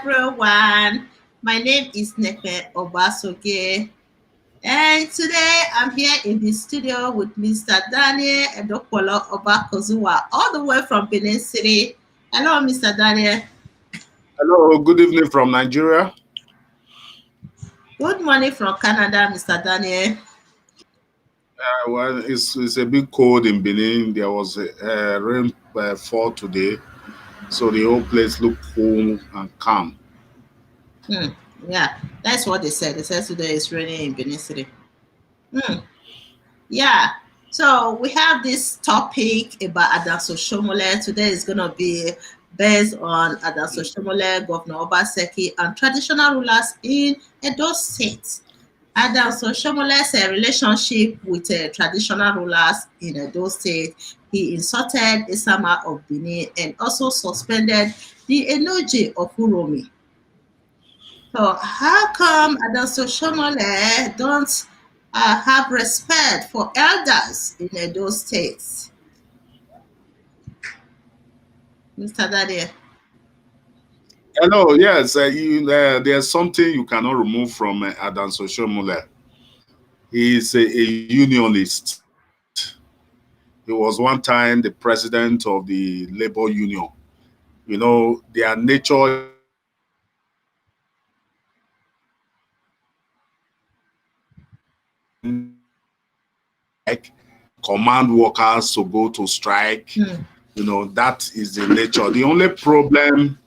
everyone. My name is Neke Obasoge, and today I'm here in the studio with Mr. Daniel Edokolo Obakozuwa, all the way from Benin City. Hello, Mr. Daniel. Hello, good evening from Nigeria. Good morning from Canada, Mr. Daniel. It's a bit cold in Benin. There was a rainfall today, so the whole place looked cool and calm. Hmm. Yeah, that's what they said. They said today it's raining in Benin City. Hmm. Yeah. So we have this topic about Adaso Shomole. Today is going to be based on Adaso Shomole, Governor Obaseki, and traditional rulers in Edo State. Adaso Shomole's relationship with traditional rulers in Edo State. He insulted Esama of Benin and also suspended the Enojie of Uromi. So how come Adaso Shomole don't have respect for elders in those states? Mr. Daniel. Hello, yes, there's something you cannot remove from Adan Soshomole. He is a unionist. He was one time the president of the labor union. Their nature is like command workers to go to strike. Hmm. That is the nature. The only problem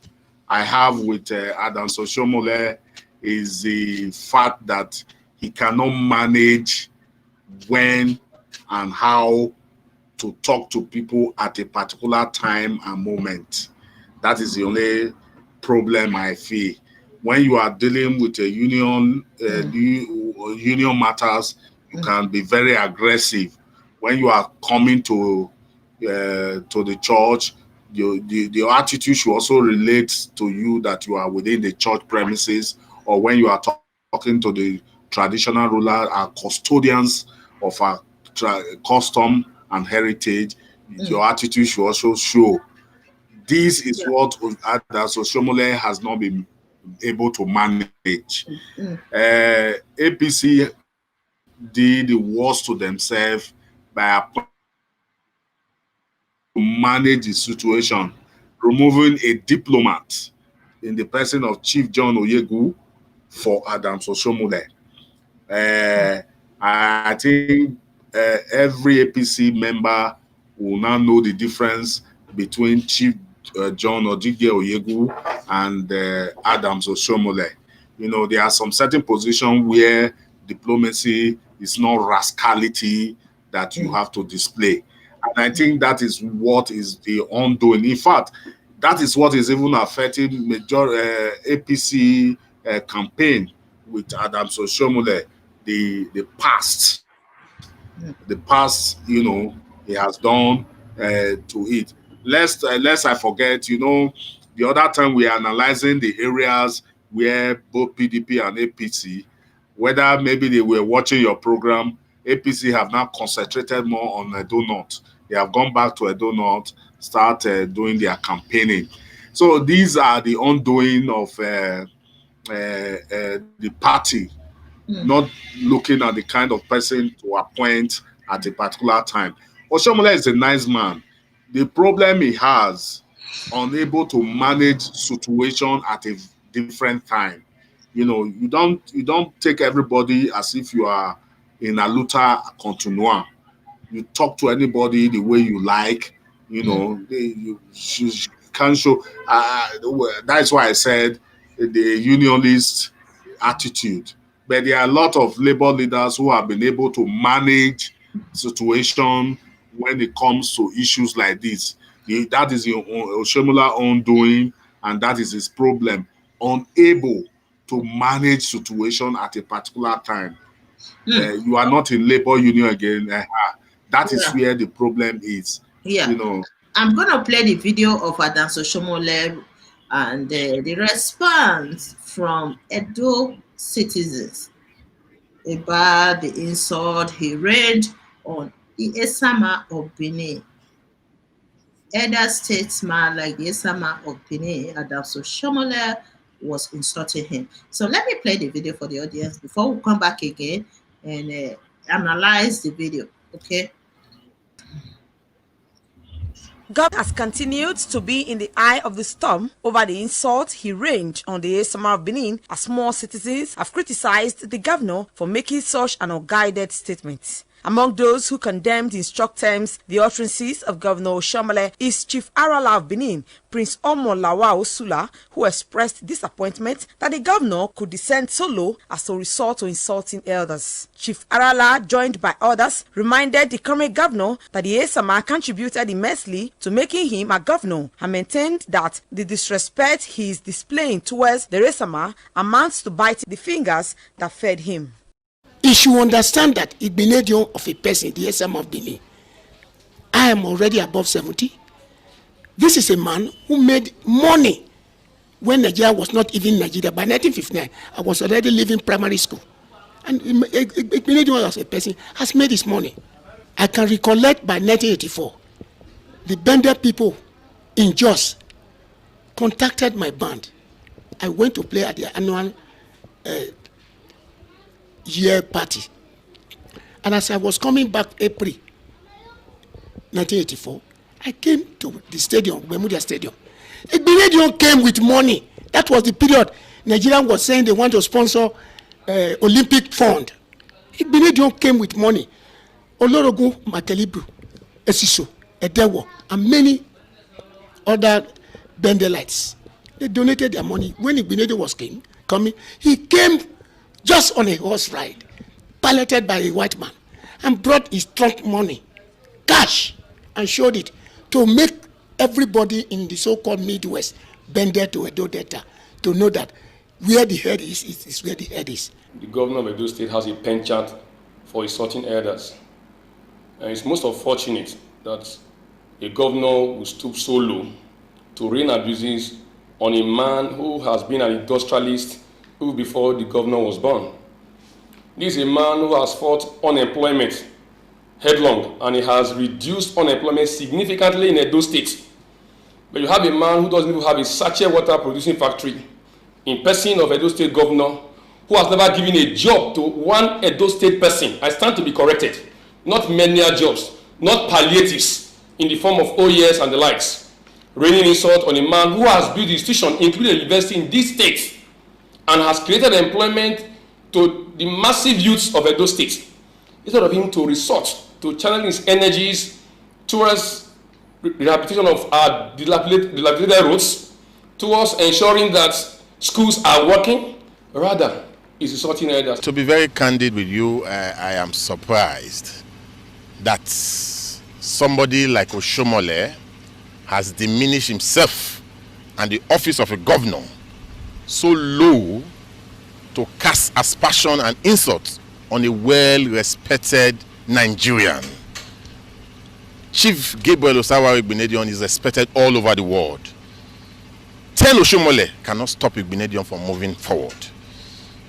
I have with Adam Soshomole is the fact that he cannot manage when and how to talk to people at a particular time and moment. That is the only problem I feel. When you are dealing with a union matters, you can be very aggressive. When you are coming to the church, your attitude should also relate to you that you are within the church premises, or when you are talking to the traditional ruler, our custodians of our custom and heritage, your attitude should also show. This is Yeah. what Soshomole has not been able to manage. Mm. APC did the worst to themselves by appointing to manage the situation, removing a diplomat in the person of Chief John Oyegu for Adam Soshomole. I think every APC member will now know the difference between Chief John Odige Oyegu and Adams Oshomole. There are some certain positions where diplomacy is not rascality that you have to display. And I think that is what is the ongoing. In fact, that is what is even affecting major APC campaign with Adams Oshomole. The past he has done to it. Lest I forget, the other time we are analyzing the areas where both PDP and APC, whether maybe they were watching your program, APC have now concentrated more on Edo North. They have gone back to Edo North, start doing their campaigning. So these are the undoing of the party, not looking at the kind of person to appoint at a particular time. Oshiomhole is a nice man. The problem he has, unable to manage situation at a different time. You don't take everybody as if you are in a luta continua. You talk to anybody the way you like. You can't show. That's why I said the unionist attitude. But there are a lot of labor leaders who have been able to manage situation when it comes to issues like this. That is Oshiomhole own doing, and that is his problem. Unable to manage situation at a particular time. You are not in labor union again. That is Yeah. where the problem is. Yeah. You know, I'm going to play the video of Adanso Shomole and the response from Edo citizens about the insult he rained on the Esama of Benin. Elder statesman like the Esama of Benin, Adanso Shomole, was insulting him. So let me play the video for the audience before we come back again and analyze the video. Okay. God has continued to be in the eye of the storm over the insult he rained on the Esama of Benin, as more citizens have criticized the governor for making such an unguided statement. Among those who condemned in struck terms the utterances of Governor Oshiomhole is Chief Arala of Benin, Prince Omolawa Osula, who expressed disappointment that the governor could descend so low as to resort to insulting elders. Chief Arala, joined by others, reminded the current governor that the Esama contributed immensely to making him a governor and maintained that the disrespect he is displaying towards the Esama amounts to biting the fingers that fed him. He should understand that Igbinedion of a person, the Esama of Benin, I am already above 70. This is a man who made money when Nigeria was not even Nigeria. By 1959, I was already leaving primary school. And Igbinedion as a person has made his money. I can recollect by 1984, the Bender people in Jos contacted my band. I went to play at their annual year party, and as I was coming back April 1984, I came to the stadium, Bermuda Stadium. Igbinedion came with money. That was the period Nigeria was saying they want to sponsor Olympic fund. Igbinedion came with money. Olorogun Makelibru, Esiso, Edewo, and many other Bendelites. They donated their money. When Igbinedion was coming, he came just on a horse ride, piloted by a white man, and brought his trunk money, cash, and showed it to make everybody in the so-called Midwest, Bender to Edo Delta, to know that where the head is where the head is. The governor of Edo State has a penchant for insulting elders. And it's most unfortunate that a governor will stoop so low to rain abuses on a man who has been an industrialist who before the governor was born. This is a man who has fought unemployment headlong, and he has reduced unemployment significantly in Edo State. But you have a man who doesn't even have a sachet water producing factory in person of Edo State governor, who has never given a job to one Edo State person. I stand to be corrected. Not menial jobs, not palliatives in the form of OES and the likes. Raining insult on a man who has built institution, including a university in this state, and has created employment to the massive youths of Edo State. Instead of him to resort to channel his energies towards rehabilitation of our dilapidated roads, towards ensuring that schools are working, rather is insulting elders. To be very candid with you, I am surprised that somebody like Oshiomhole has diminished himself and the office of a governor so low to cast aspersion and insult on a well-respected Nigerian. Chief Gabriel Osawa Igbinedion is respected all over the world. 10 Oshiomhole cannot stop Igbinedion from moving forward.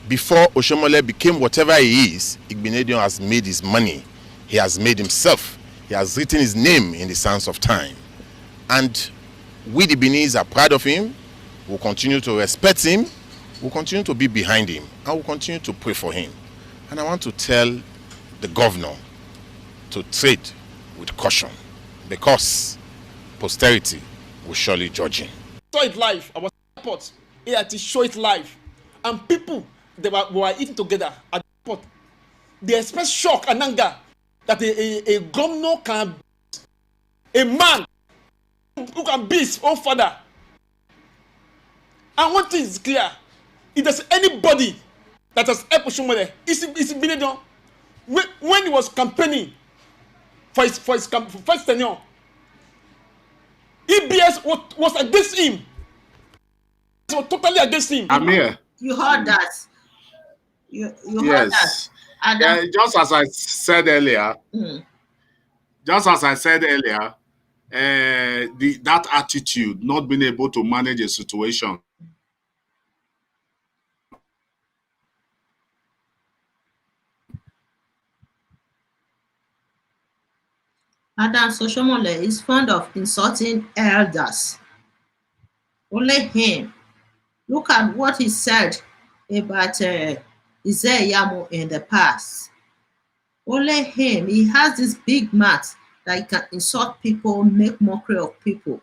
Before Oshiomhole became whatever he is, Igbinedion has made his money. He has made himself. He has written his name in the sands of time. And we the Beninese are proud of him. We'll continue to respect him. We'll continue to be behind him. And we'll continue to pray for him. And I want to tell the governor to tread with caution, because posterity will surely judge him. Saw it live. I was at the airport. He had to show it live. And people, they were eating together at the airport. They expressed shock and anger that a governor can, a man who can be his own father. And one thing is clear: if there's anybody that has helped Oshiomhole, it's Igbinedion. When he was campaigning for his first tenure, EBS was against him. It was totally against him. Amir. You heard that. You heard Yes. that. And Just as I said earlier, that attitude, not being able to manage a situation. Oshiomhole is fond of insulting elders. Only him. Look at what he said about Isaiah in the past. Only him, he has this big mouth that he can insult people, make mockery of people.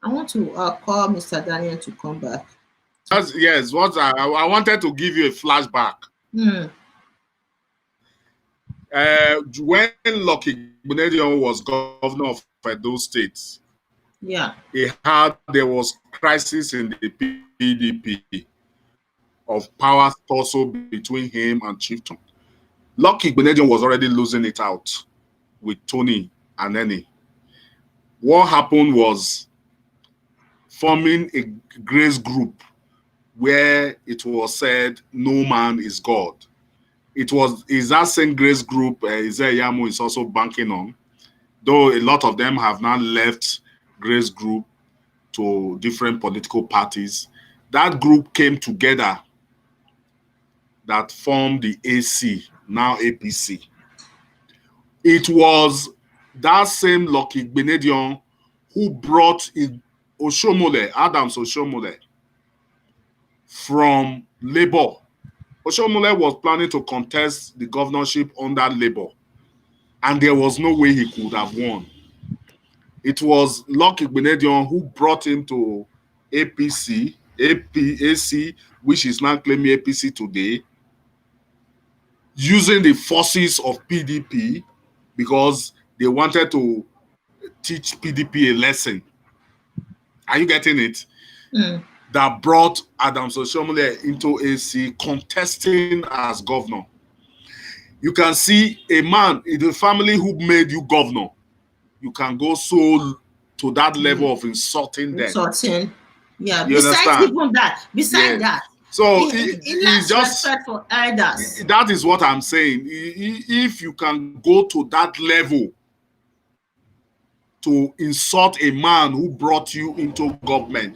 I want to call Mr. Daniel to come back. Yes, what I wanted to give you a flashback. When Lucky Bunedion was governor of Edo State, yeah, there was crisis in the PDP of power tussle between him and Chieftain. Lucky Bunedion was already losing it out with Tony and Eni. What happened was forming a grace group where it was said, no man is God. Is that same grace group Isaiah is also banking on, though a lot of them have now left grace group to different political parties. That group came together that formed the AC, now APC. It was that same Lucky Benedion who brought Oshiomhole, Adams Oshiomhole, from Labour. Oshiomhole was planning to contest the governorship under Labour, and there was no way he could have won. It was Lucky Benedion who brought him to APC, AC, which is now claiming APC today, using the forces of PDP because they wanted to teach PDP a lesson. Are you getting it? That brought Adams Oshiomhole into AC contesting as governor. You can see a man in the family who made you governor. You can go so to that level of insulting them. Insulting. Yeah. You besides understand? Even that. Besides that. So he lacks just respect for elders. That is what I'm saying. If you can go to that level to insult a man who brought you into government,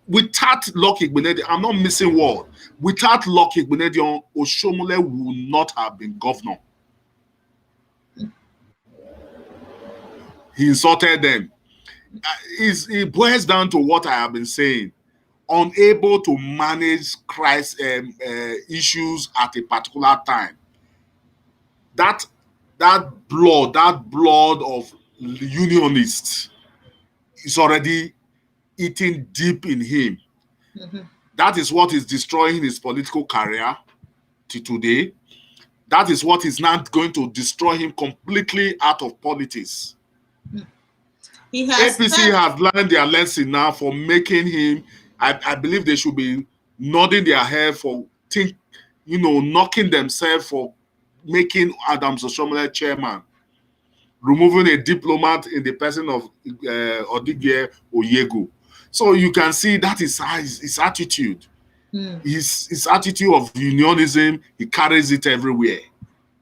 without Lucky Benedion, I'm not missing word. Without Lucky Benedion, Oshiomhole would not have been governor. He insulted them. It boils down to what I have been saying. Unable to manage issues at a particular time. That blood of unionists is already eating deep in him. That is what is destroying his political career to today. That is what is not going to destroy him completely out of politics. APC have learned their lesson now for making him. I believe they should be nodding their head for knocking themselves for making Adams Oshiomhole chairman, removing a diplomat in the person of Odigwe Oyego. So you can see that is his attitude. His attitude of unionism, he carries it everywhere.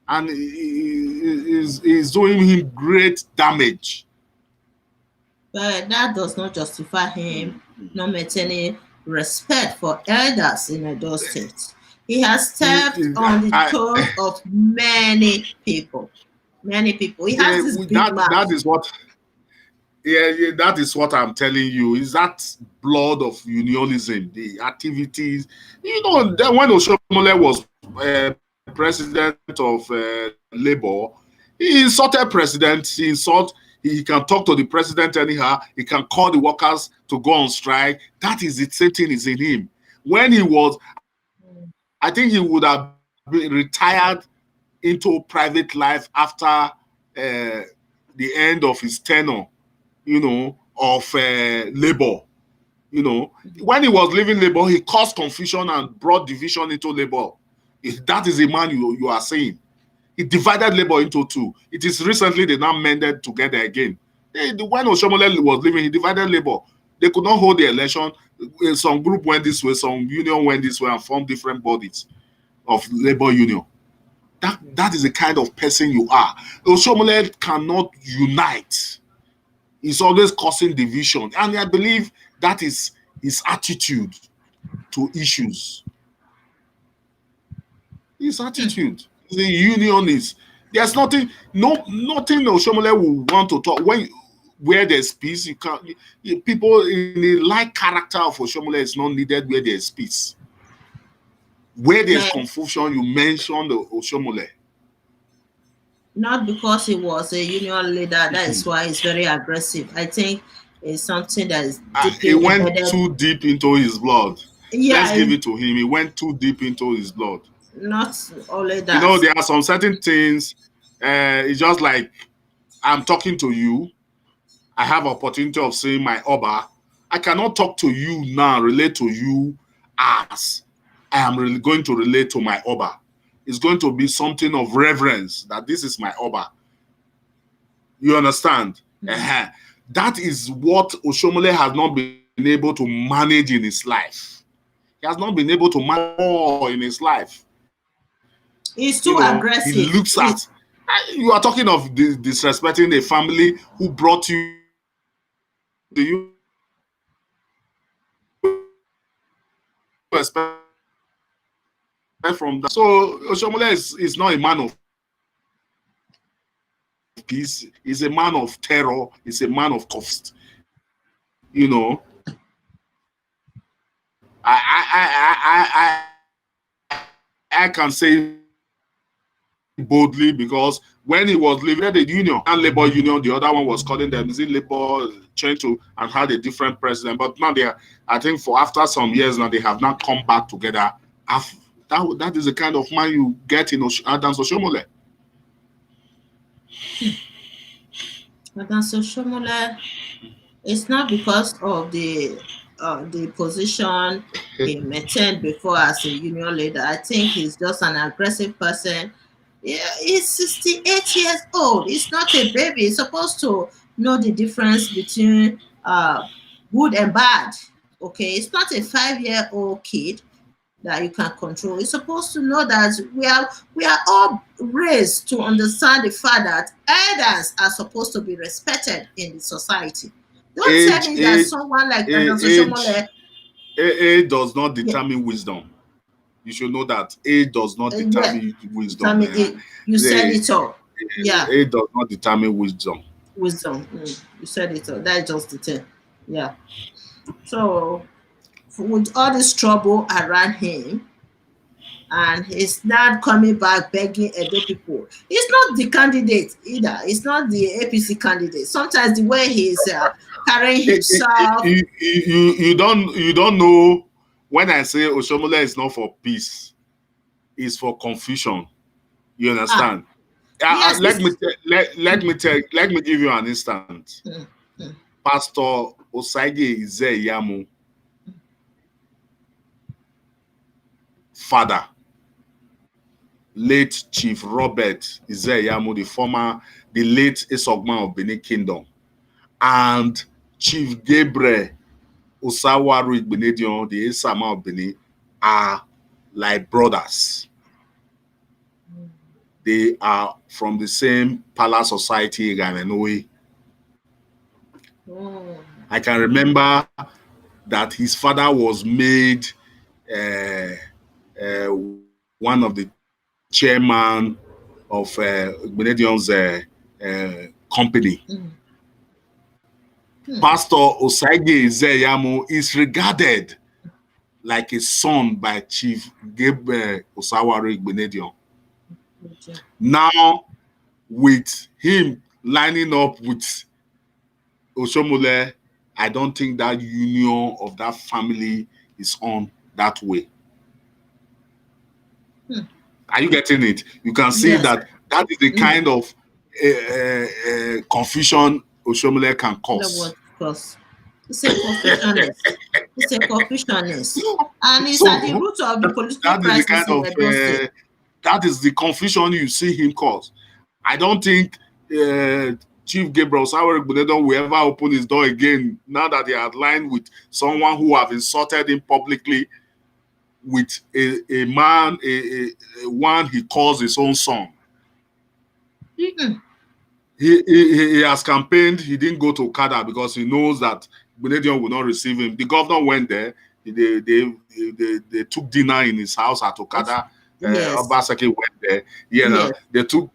And is doing him great damage. But that does not justify him not maintaining respect for elders in Edo State. He has stepped on the toes of many people. Many people. He has this big mouth. That is what. Yeah, that is what I'm telling you. Is that blood of unionism, the activities. When Oshiomhole was president of Labour, he insulted president. He can talk to the president anyhow. He can call the workers to go on strike. That is the same thing is in him. When he was, I think he would have been retired into private life after the end of his tenure, of Labour. When he was leaving Labour, he caused confusion and brought division into Labour. That is the man you are saying. He divided Labour into two. It is recently they now mended together again. When Oshiomhole was leaving, he divided Labour. They could not hold the election. Some group went this way, some union went this way and formed different bodies of Labour union. That is the kind of person you are. Oshiomhole cannot unite. He's always causing division. And I believe that is his attitude to issues. His attitude. The unionist. There's nothing Oshiomhole will want to talk. When where there's peace, you can't. People in the like character of Oshiomhole is not needed where there's peace. Where there's confusion, you mention the Oshiomhole. Not because he was a union leader, that is why he's very aggressive. I think it's something that is deeply He went embedded. too deep into his blood. Yeah, Let's give it to him. He went too deep into his blood. not only that. You know, there are some certain things. It's just like I'm talking to you. I have opportunity of saying my Oba. I cannot talk to you now, relate to you as I am really going to relate to my Oba. It's going to be something of reverence that this is my Oba. You understand? Mm-hmm. That is what Oshiomhole has not been able to manage in his life. He has not been able to manage more in his life. He's too aggressive. He looks at. You are talking of disrespecting a family who brought you to you. Expect from that. So Oshiomhole is not a man of peace. He's a man of terror. He's a man of cost. You know. I can say boldly because when he was leaving the union and labor union, the other one was calling them labor change to and had a different president. But now they are, I think for after some years now they have not come back together. That is the kind of man you get in Adams Oshiomhole. Adams Oshiomhole, it's not because of the position he maintained before as a union leader. I think he's just an aggressive person. Yeah, he's 68 years old. He's not a baby. He's supposed to know the difference between good and bad. Okay, it's not a 5-year-old kid that you can control. You're supposed to know that we are all raised to understand the fact that elders are supposed to be respected in the society. Don't tell me that someone like Oshiomhole. Age does not determine wisdom. You should know that age does not determine wisdom. You said it all. Yeah. Age does not determine wisdom. Wisdom. You said it all. That's just the thing. Yeah. So with all this trouble around him, and he's not coming back begging Edo people. He's not the candidate either. He's not the APC candidate. Sometimes the way he's carrying himself. You don't know. When I say Oshiomhole is not for peace, it's for confusion. You understand? Yes, let me give you an instance. Pastor Osage Izeyamu, father, late Chief Robert Izeyamu, the late Esama of Benin Kingdom, and Chief Gabriel Osawaru Igbinedion, the Esama of Benin, are like brothers. They are from the same palace society in Enojie. I can remember that his father was made one of the chairman of Igbinedion's company. Pastor Osage Izeyamu is regarded like a son by Chief Gabriel Osawaru Igbinedion. Now, with him lining up with Oshiomhole, I don't think that union of that family is on that way. Are you getting it? You can see that is the kind of confusion Oshiomhole can cause. It's a confusionist. It's a confusionist. And it's at the root of the political crisis in Edo State. That is the confusion you see him cause. I don't think Chief Gabriel Osawaru Igbinedion will ever open his door again now that he had lined with someone who have insulted him publicly with a man, one he calls his own son. He has campaigned. He didn't go to Okada because he knows that Igbinedion will not receive him. The governor went there. They took dinner in his house at Okada. Obaseki went there. They took.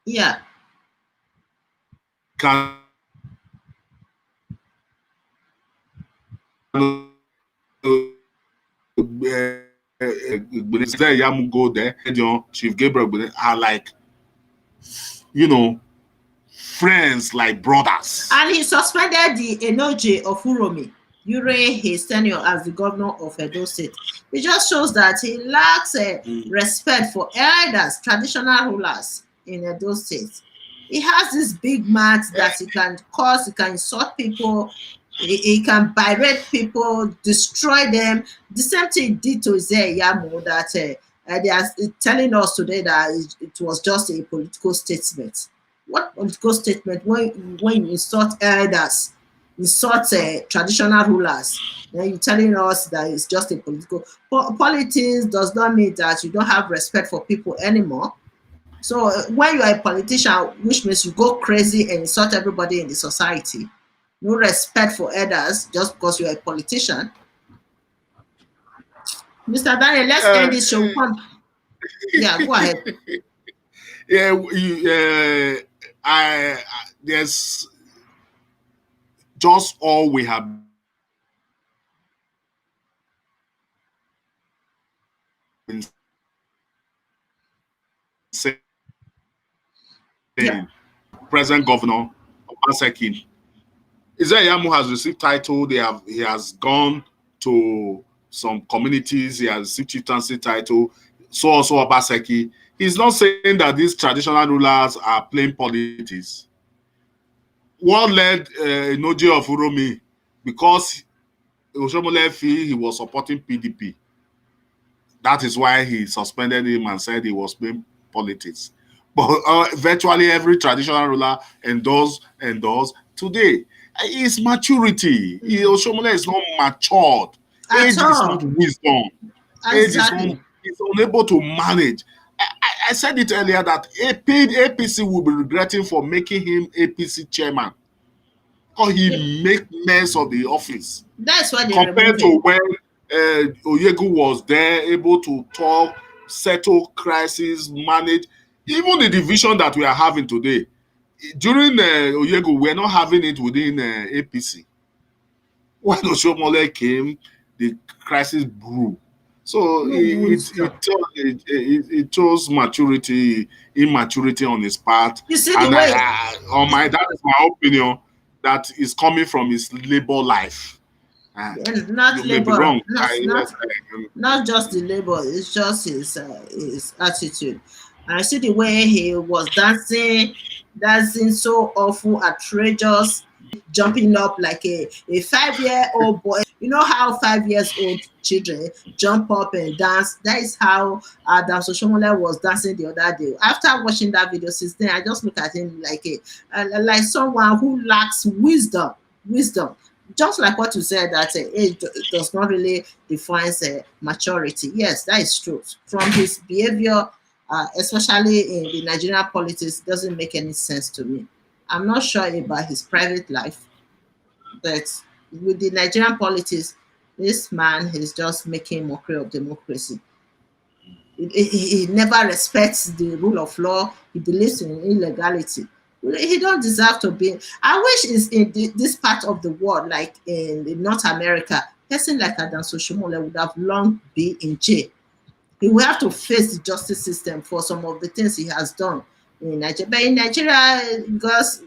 Yeah. Can Go there, Chief Gabriel are like, you know, friends like brothers. And he suspended the Enojie of Uromi during his tenure as the governor of Edo State. It just shows that he lacks respect for elders, traditional rulers in Edo State. He has this big mouth that he can cause, he can insult people, he can berate people, destroy them. The same thing he did to Yamu that they are telling us today that it was just a political statement. What political statement when you insult elders, insult traditional rulers, then you're telling us that it's just a political politics does not mean that you don't have respect for people anymore. So when you are a politician, which means you go crazy and insult everybody in the society, no respect for others just because you're a politician. Mr. Daniel, let's end this show. Yeah, go ahead. There's just all we have been saying. Yeah. Present Governor Obaseki. Yamu has received title. He has gone to some communities. He has received chieftaincy title. So also Obaseki. He's not saying that these traditional rulers are playing politics. What led Enojie of Uromi? Because Oshiomhole he was supporting PDP. That is why he suspended him and said he was playing politics. But virtually every traditional ruler endorsed today. It's maturity. Oshiomhole is not matured. Age is not wisdom. Age is unable to manage. I said it earlier that APC will be regretting for making him APC chairman. Because he make mess of the office. That's why they compared to when Oyegu was there, able to talk, settle crisis, manage. Even the division that we are having today, during Oyegu, we're not having it within APC. When Oshiomhole came, the crisis grew. So it shows maturity, immaturity on his part. You see the way that is my opinion. That is coming from his labor life. Not labor, not just the labor. It's just his attitude. And I see the way he was dancing so awful, outrageous, jumping up like a 5-year-old boy. You know how 5 years old children jump up and dance? That is how Oshiomhole was dancing the other day. After watching that video, since then I just look at him like someone who lacks wisdom. Just like what you said, that age does not really define maturity. Yes, that is true. From his behavior, especially in the Nigerian politics, doesn't make any sense to me. I'm not sure about his private life, but with the Nigerian politics, this man is just making mockery of democracy. He never respects the rule of law. He believes in illegality. He don't deserve to be. I wish it's in this part of the world, like in North America, person like Oshiomhole would have long been in jail. He will have to face the justice system for some of the things he has done in Nigeria. But in Nigeria, because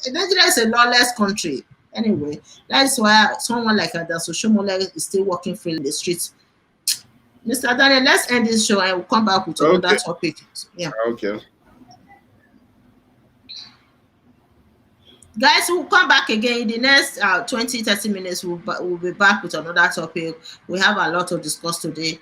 Nigeria is a lawless country. Anyway, that's why someone like Oshiomhole is still walking free in the streets. Mr. Daniel, let's end this show and we'll come back with another topic. Yeah. Okay. Guys, we'll come back again in the next 20-30 minutes. We'll be back with another topic. We have a lot to discuss today.